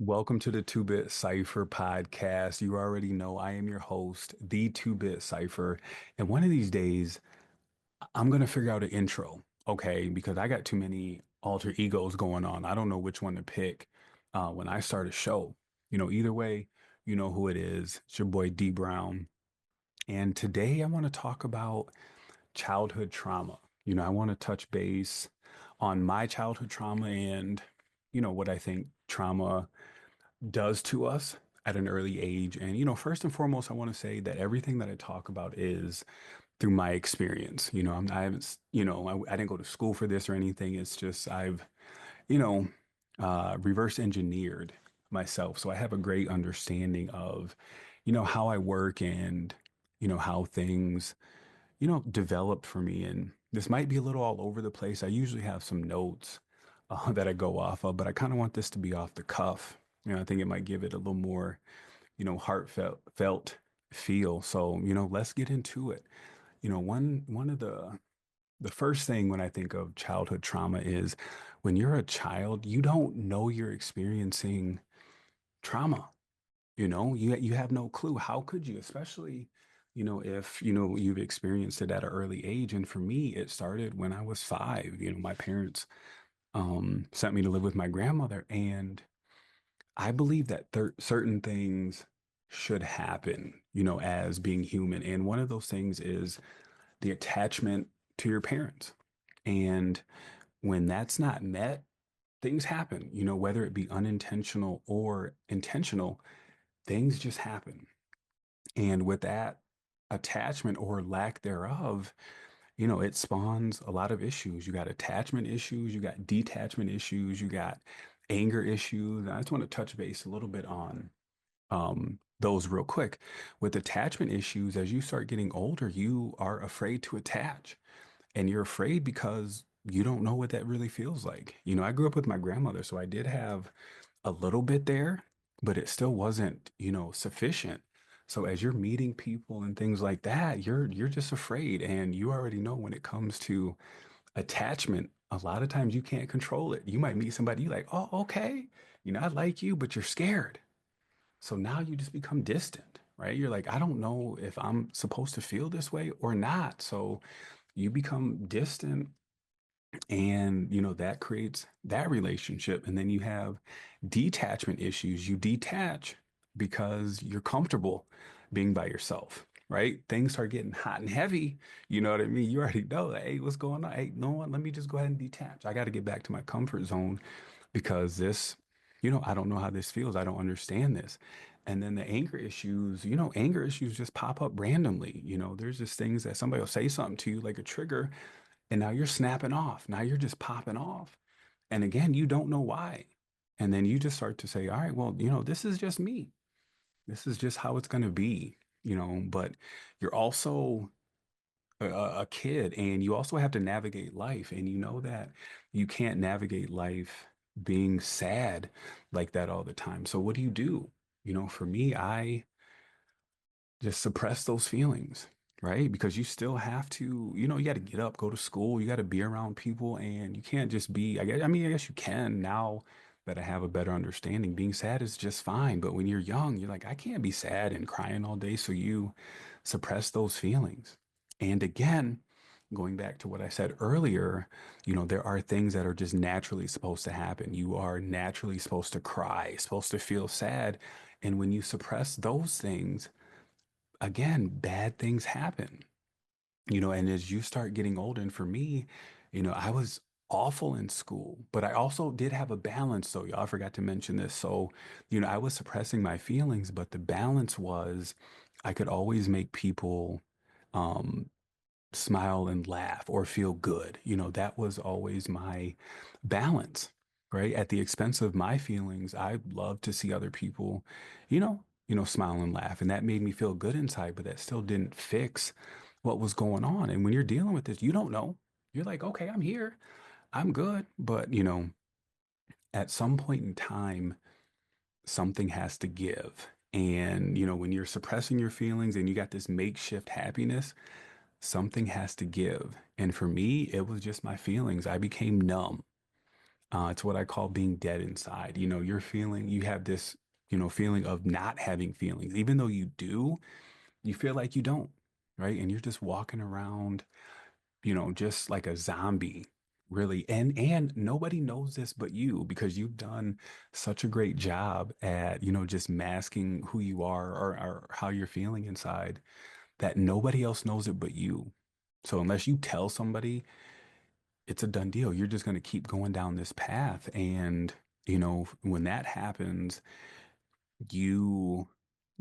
Welcome to the Two Bit Cipher podcast. You already know I am your host, the Two Bit Cipher. And one of these days, I'm going to figure out an intro, okay? Because I got too many alter egos going on. I don't know which one to pick when I start a show. Either way, you know who it is. It's your boy D Brown. And today I want to talk about childhood trauma. I want to touch base on my childhood trauma and, what I think trauma does to us at an early age. And, first and foremost, I want to say that everything that I talk about is through my experience. I haven't, I didn't go to school for this or anything. It's just I've, you know, reverse engineered myself. So I have a great understanding of, how I work and, how things, develop for me. And this might be a little all over the place. I usually have some notes that I go off of, but I kind of want this to be off the cuff. I think it might give it a little more, heartfelt felt feel. So, let's get into it. One of the first thing when I think of childhood trauma is when you're a child, you don't know you're experiencing trauma. You have no clue. How could you, especially, if, you've experienced it at an early age. And for me, it started when I was 5. My parents sent me to live with my grandmother, and I believe that certain things should happen, as being human. And one of those things is the attachment to your parents. And when that's not met, things happen, whether it be unintentional or intentional, things just happen. And with that attachment or lack thereof, it spawns a lot of issues. You got attachment issues, you got detachment issues, you got anger issues. And I just want to touch base a little bit on those real quick. With attachment issues, as you start getting older, you are afraid to attach. And you're afraid because you don't know what that really feels like. I grew up with my grandmother, so I did have a little bit there, but it still wasn't, sufficient. So as you're meeting people and things like that, you're just afraid. And you already know when it comes to attachment, a lot of times you can't control it. You might meet somebody you like, oh, okay, I like you, but you're scared. So now you just become distant, right? You're like, I don't know if I'm supposed to feel this way or not. So you become distant, and that creates that relationship. And then you have detachment issues. You detach because you're comfortable being by yourself, right? Things start getting hot and heavy. You know what I mean? You already know, like, hey, what's going on? Hey, no one, let me just go ahead and detach. I got to get back to my comfort zone because this, I don't know how this feels. I don't understand this. And then the anger issues, anger issues just pop up randomly. There's just things that somebody will say something to you like a trigger, and now you're snapping off. Now you're just popping off. And again, you don't know why. And then you just start to say, all right, well, this is just me. This is just how it's going to be, but you're also a kid, and you also have to navigate life. And you know that you can't navigate life being sad like that all the time. So what do you do? For me, I just suppress those feelings, right? Because you still have to, you got to get up, go to school, you got to be around people, and you can't just be, I guess you can now that I have a better understanding. Being sad is just fine. But when you're young, you're like, I can't be sad and crying all day. So you suppress those feelings. And again, going back to what I said earlier, there are things that are just naturally supposed to happen. You are naturally supposed to cry, supposed to feel sad. And when you suppress those things, again, bad things happen, and as you start getting older, and for me, I was awful in school, but I also did have a balance. So y'all forgot to mention this. So, I was suppressing my feelings, but the balance was I could always make people um, smile and laugh or feel good. That was always my balance, right? At the expense of my feelings, I love to see other people, smile and laugh. And that made me feel good inside, but that still didn't fix what was going on. And when you're dealing with this, you don't know. You're like, okay, I'm here. I'm good. But, at some point in time, something has to give. And, when you're suppressing your feelings and you got this makeshift happiness, something has to give. And for me, it was just my feelings. I became numb. It's what I call being dead inside. You have this, feeling of not having feelings. Even though you do, you feel like you don't, right? And you're just walking around, just like a zombie, really. And nobody knows this but you because you've done such a great job at, just masking who you are or how you're feeling inside that nobody else knows it but you. So unless you tell somebody, it's a done deal. You're just going to keep going down this path. And, when that happens, you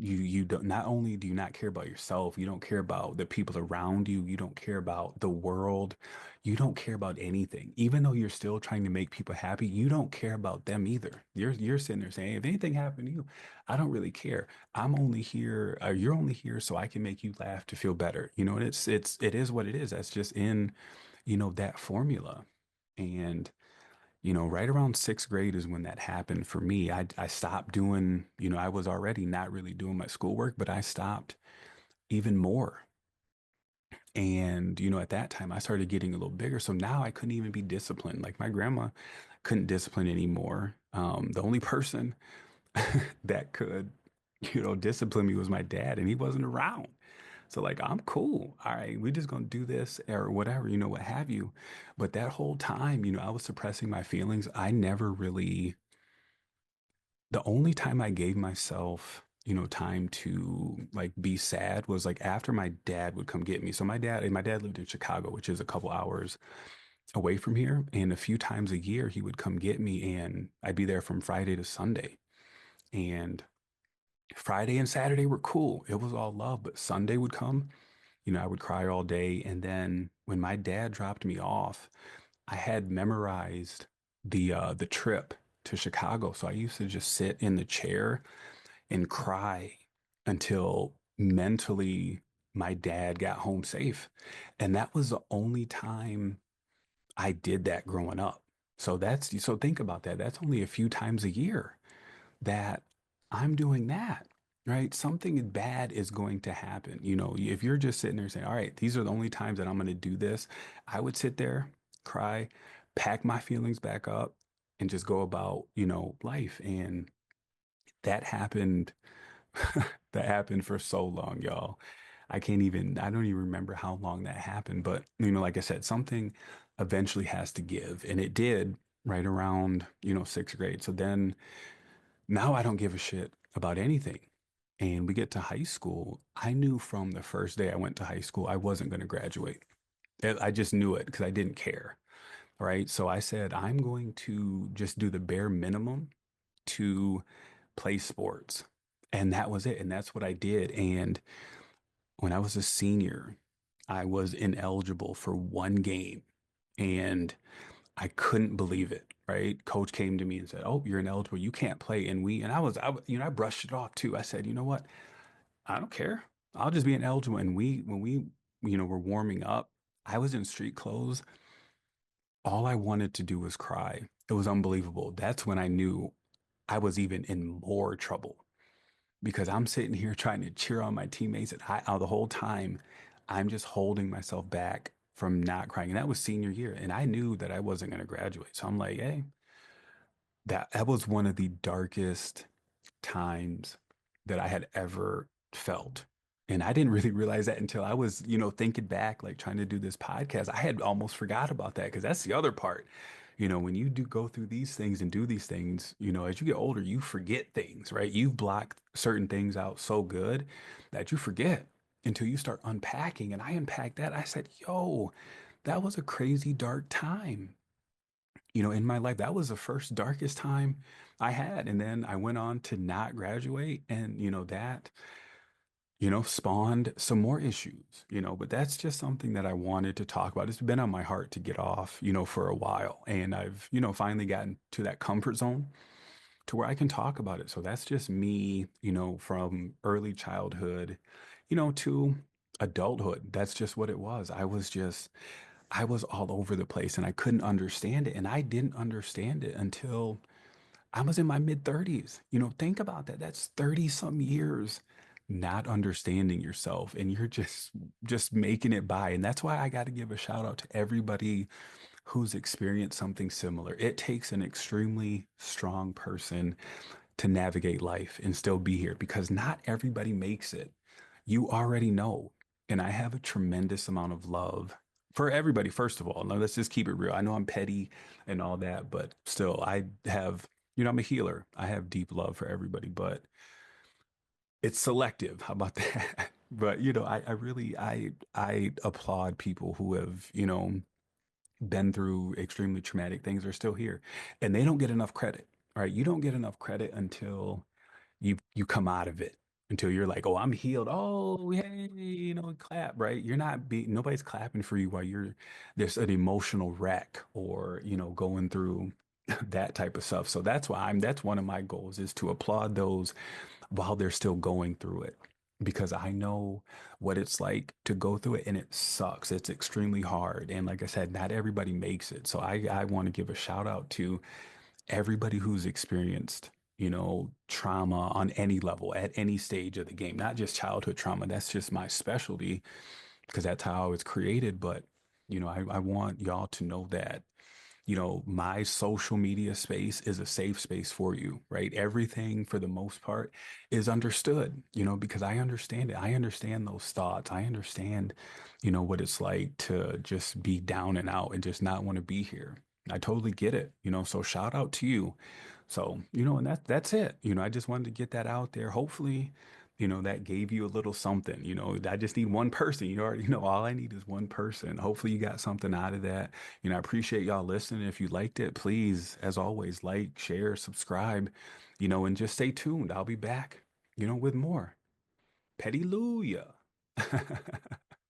you don't, not only do you not care about yourself, you don't care about the people around you, you don't care about the world, you don't care about anything. Even though you're still trying to make people happy, you don't care about them either. You're sitting there saying, if anything happened to you, I don't really care. I'm only here, you're only here so I can make you laugh to feel better. And it is what it is. That's just in, that formula. And right around sixth grade is when that happened for me. I stopped doing, I was already not really doing my schoolwork, but I stopped even more. And, at that time I started getting a little bigger. So now I couldn't even be disciplined. Like my grandma couldn't discipline anymore. The only person that could, discipline me was my dad, and he wasn't around. So like, I'm cool. All right, we're just gonna do this or whatever, what have you. But that whole time, I was suppressing my feelings. I never really, the only time I gave myself, time to like be sad was like after my dad would come get me. So my dad lived in Chicago, which is a couple hours away from here. And a few times a year he would come get me and I'd be there from Friday to Sunday. And Friday and Saturday were cool. It was all love, but Sunday would come, I would cry all day. And then when my dad dropped me off, I had memorized the trip to Chicago. So I used to just sit in the chair and cry until mentally my dad got home safe. And that was the only time I did that growing up. So think about that. That's only a few times a year that I'm doing that, right? Something bad is going to happen. If you're just sitting there saying, all right, these are the only times that I'm going to do this, I would sit there, cry, pack my feelings back up, and just go about, life. And that happened. That happened for so long, y'all. I don't even remember how long that happened. But, like I said, something eventually has to give. And it did right around, sixth grade. So then now I don't give a shit about anything. And we get to high school. I knew from the first day I went to high school, I wasn't going to graduate. I just knew it because I didn't care. Right. So I said, I'm going to just do the bare minimum to play sports. And that was it. And that's what I did. And when I was a senior, I was ineligible for one game. And I couldn't believe it, right? Coach came to me and said, "Oh, you're ineligible. You can't play." And I brushed it off too. I said, "You know what? I don't care. I'll just be ineligible." And when we, were warming up, I was in street clothes. All I wanted to do was cry. It was unbelievable. That's when I knew I was even in more trouble because I'm sitting here trying to cheer on my teammates, and the whole time, I'm just holding myself back from not crying. And that was senior year, and I knew that I wasn't going to graduate. So I'm like, hey, that was one of the darkest times that I had ever felt. And I didn't really realize that until I was, thinking back, like trying to do this podcast. I had almost forgot about that because that's the other part. When you do go through these things and do these things, as you get older, you forget things, right? You've blocked certain things out so good that you forget until you start unpacking. And I unpacked that. I said, yo, that was a crazy dark time, in my life. That was the first darkest time I had. And then I went on to not graduate. And, that, spawned some more issues, but that's just something that I wanted to talk about. It's been on my heart to get off, for a while. And I've, finally gotten to that comfort zone to where I can talk about it. So that's just me, from early childhood, to adulthood. That's just what it was. I was all over the place and I couldn't understand it. And I didn't understand it until I was in my mid 30s. Think about that. That's 30 some years not understanding yourself and you're just making it by. And that's why I got to give a shout out to everybody who's experienced something similar. It takes an extremely strong person to navigate life and still be here because not everybody makes it. You already know. And I have a tremendous amount of love for everybody, first of all. Now, let's just keep it real. I know I'm petty and all that, but still, I have, I'm a healer. I have deep love for everybody, but it's selective. How about that? But, I really, I applaud people who have, been through extremely traumatic things are still here and they don't get enough credit, right? You don't get enough credit until you come out of it, until you're like, oh, I'm healed. Oh, hey, clap, right? You're not be nobody's clapping for you while you're there's an emotional wreck or, going through that type of stuff. So that's one of my goals is to applaud those while they're still going through it. Because I know what it's like to go through it and it sucks. It's extremely hard. And like I said, not everybody makes it. So I want to give a shout out to everybody who's experienced, trauma on any level at any stage of the game, not just childhood trauma. That's just my specialty because that's how I was created. But, I want y'all to know that, my social media space is a safe space for you, right? Everything for the most part is understood, because I understand it. I understand those thoughts. I understand, what it's like to just be down and out and just not want to be here. I totally get it, so shout out to you. So, and that's it. I just wanted to get that out there. Hopefully, that gave you a little something. I just need one person. You already know all I need is one person. Hopefully you got something out of that. I appreciate y'all listening. If you liked it, please, as always, like, share, subscribe, and just stay tuned. I'll be back, with more. Petty Luya.